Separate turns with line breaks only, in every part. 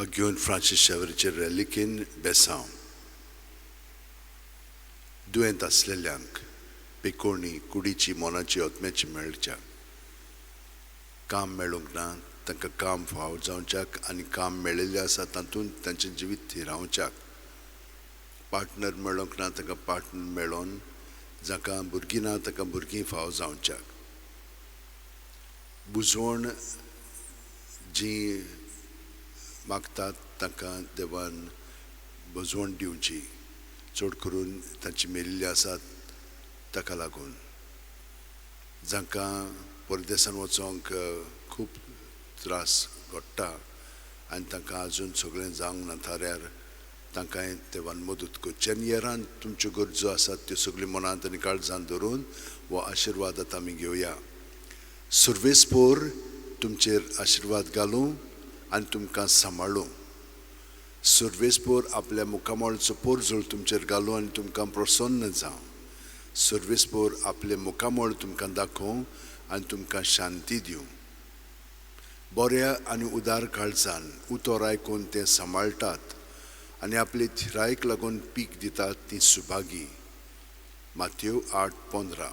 घेवन फ्रांसीस शेवेरचे रॅलिकेन बेसांव दुयेंत आसलेल्यांक पेकोणी कुडीची मोनाची ओतम्याची मेळच्या काम मेळूंक ना तांकां काम फाव जावच्याक आनी काम मेळिल्लें आसा तातूंत तांचें जिवीत थिरावच्याक पार्टनर मेळोंक ना तांकां पार्टनर मेळोन जाका भुरगीं ना तांकां भुरगीं फाव जावच्याक बुजवण जी मागतात तांकां देवान बुजवण दिवची चड करून तांची मेलिल्लीं आसात ताका लागून जांकां परदेसांत वचोंक खूब त्रास घडटा आनी तांकां आजून सगळें जावंक ना थाऱ्यार तांकांय देवान मदत करची आनी येरान तुमच्यो गरजो आसात त्यो सगळ्यो मनांत आनी काळजांत धरून हो आशिर्वाद आतां आमी घेवया सर्वेस्पोर तुमचेर आशिर्वाद घालूं आनी तुमकां सांबाळूं सर्वेस्पोर आपल्या मुखामळचो पोरजोळ तुमचेर घालूं आनी तुमकां प्रसन्न जावं सर्वेस्पोर आपले मुखामळ तुमकां दाखोवं आनी तुमकां शांती दिवं बऱ्या आनी उदार काळजान उतोर आयकून ते सांबाळटात आनी आपले थिरायेक लागून पीक दितात ती सुभागी माथ्येव 8:15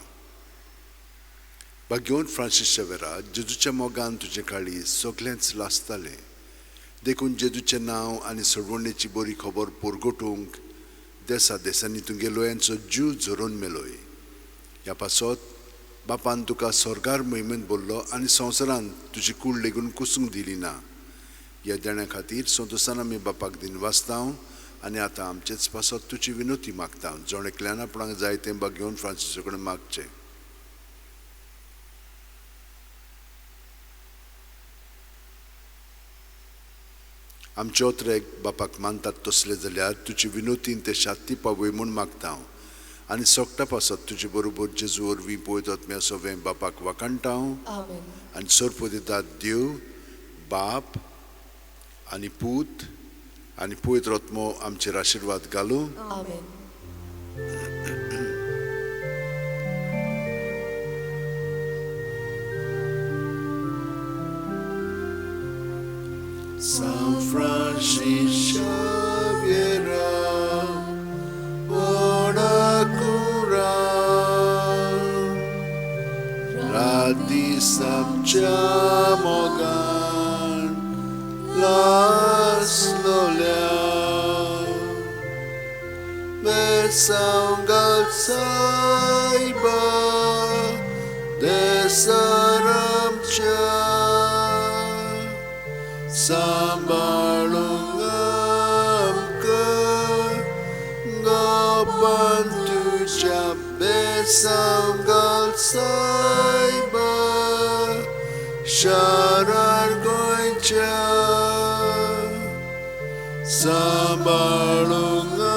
घेवन फ्रांसीस शेवेरा जेजूच्या मोगान तुजे काळी सगळेंच लासतालें देखून जेजूचें नांव आनी सडवणेची बरी खबर पोरगोटूंक देसा देसांनी तुमगे लोयांचो जीव झरोवन मेलोय ह्या पासत बापान तुका स्वर्गार मोहिमेंत बोल्लो आनी संवसारांत तुजी कूड लेगून कुसूंक दिली ना ह्या देण्या खातीर संतोशान आमी बापाक दिन वाचतां आनी आतां आमचेच पासत तुजी विनोती मागता जोण एकल्यान आपणाक जाय तें घेवन फ्रांसीसा कडेन मागचें आमचे ओत्रेक बापाक मानतात तसले जाल्यार तुजी विनोतीन ते शांती पावय म्हूण मागता आनी सोगटा पासत तुजे बरोबर जेजू वरवीं पळयत वतम्या सवें बापाक वाखाणटा आनी सर्प दितात देव बाप आनी पूत आनी पवित्र आत्मो आमचेर आशिर्वाद घालूं San Francis Xavier ora cura radi sabcia mogan las lolia besangal saiba desaramcha Sambalungam ke ngapan tuja besanggal saiba syarar goinca Sambalungam